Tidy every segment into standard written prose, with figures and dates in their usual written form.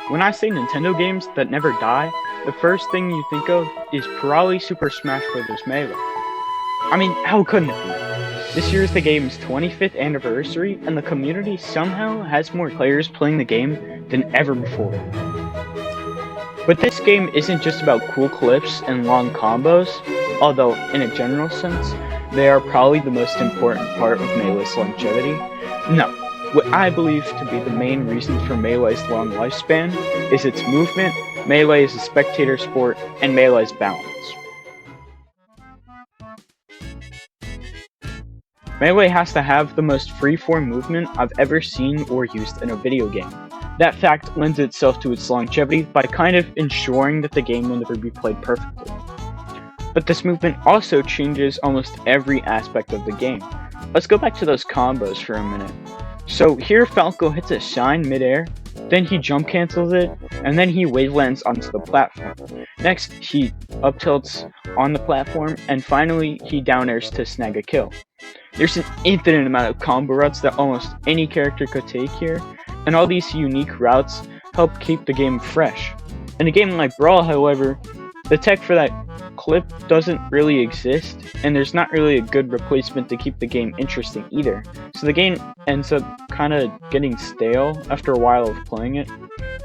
When I say Nintendo games that never die, the first thing you think of is probably Super Smash Bros. Melee. I mean, how couldn't it be? This year is the game's 25th anniversary, and the community somehow has more players playing the game than ever before. But this game isn't just about cool clips and long combos, although in a general sense, they are probably the most important part of Melee's longevity. No, what I believe to be the main reason for Melee's long lifespan is its movement, Melee is a spectator sport, and Melee's balance. Melee has to have the most freeform movement I've ever seen or used in a video game. That fact lends itself to its longevity by kind of ensuring that the game will never be played perfectly. But this movement also changes almost every aspect of the game. Let's go back to those combos for a minute. So here Falco hits a shine midair, then he jump cancels it, and then he wavelands onto the platform. Next, he up tilts on the platform, and finally he down airs to snag a kill. There's an infinite amount of combo routes that almost any character could take here, and all these unique routes help keep the game fresh. In a game like Brawl, however, the tech for that clip doesn't really exist, and there's not really a good replacement to keep the game interesting either, so the game ends up kinda getting stale after a while of playing it.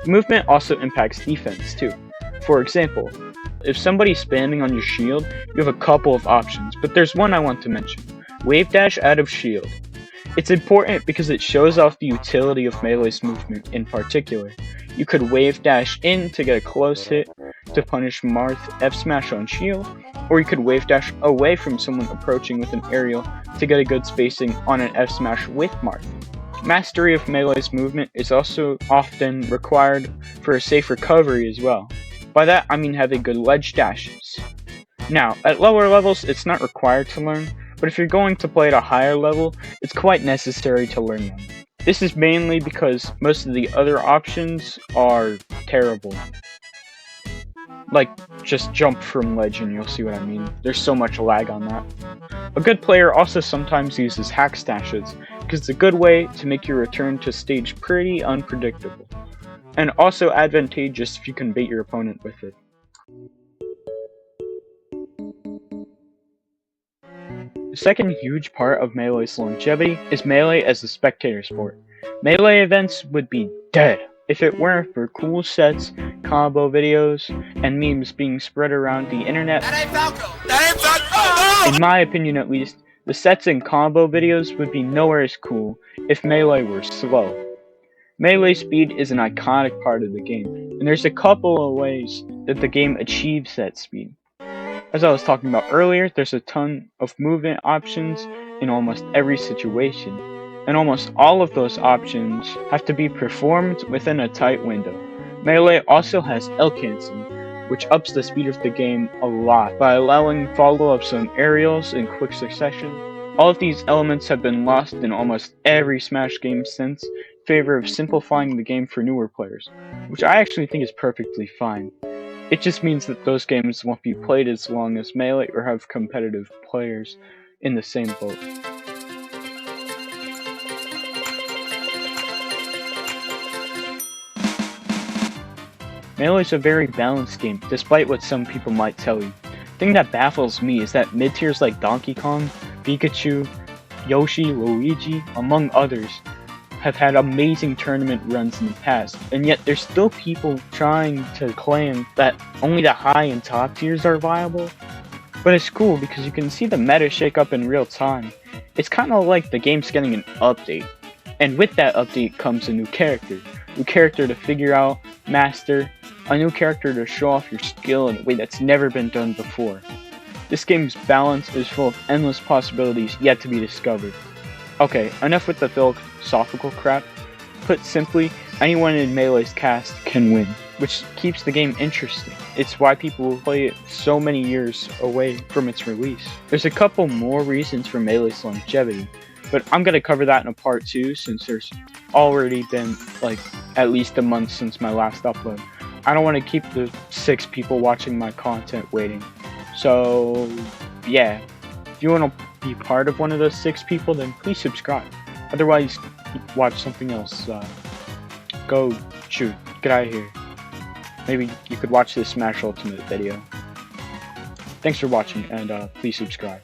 Movement also impacts defense too. For example, if somebody's spamming on your shield, you have a couple of options, but there's one I want to mention. Wave dash out of shield. It's important because it shows off the utility of Melee's movement in particular. You could wave dash in to get a close hit to punish Marth F smash on shield, or you could wave dash away from someone approaching with an aerial to get a good spacing on an F smash with Marth. Mastery of Melee's movement is also often required for a safe recovery as well. By that I mean having good ledge dashes. Now, at lower levels it's not required to learn, but if you're going to play at a higher level, it's quite necessary to learn them. This is mainly because most of the other options are terrible. Like, just jump from ledge and you'll see what I mean. There's so much lag on that. A good player also sometimes uses hack stashes, because it's a good way to make your return to stage pretty unpredictable. And also advantageous if you can bait your opponent with it. The second huge part of Melee's longevity is Melee as a spectator sport. Melee events would be dead if it weren't for cool sets, combo videos, and memes being spread around the internet. That ain't Falco! That ain't Falco! In my opinion at least, the sets and combo videos would be nowhere as cool if Melee were slow. Melee speed is an iconic part of the game, and there's a couple of ways that the game achieves that speed. As I was talking about earlier, there's a ton of movement options in almost every situation, and almost all of those options have to be performed within a tight window. Melee also has L canceling, which ups the speed of the game a lot by allowing follow-ups on aerials in quick succession. All of these elements have been lost in almost every Smash game since, in favor of simplifying the game for newer players, which I actually think is perfectly fine. It just means that those games won't be played as long as Melee or have competitive players in the same boat. Melee is a very balanced game, despite what some people might tell you. The thing that baffles me is that mid-tiers like Donkey Kong, Pikachu, Yoshi, Luigi, among others, have had amazing tournament runs in the past, and yet there's still people trying to claim that only the high and top tiers are viable. But it's cool because you can see the meta shake up in real time. It's kind of like the game's getting an update, and with that update comes a new character to figure out, master, a new character to show off your skill in a way that's never been done before. This game's balance is full of endless possibilities yet to be discovered. Okay, enough with the philosophical crap. Put simply, anyone in Melee's cast can win, which keeps the game interesting. It's why people will play it so many years away from its release. There's a couple more reasons for Melee's longevity, but I'm gonna cover that in a part 2 since there's already been like at least a month since my last upload. I don't want to keep the 6 people watching my content waiting. So yeah, if you want to be part of one of those 6 people, then please subscribe. Otherwise, watch something else. go shoot. Get out of here. Maybe you could watch this Smash Ultimate video. Thanks for watching, and please subscribe.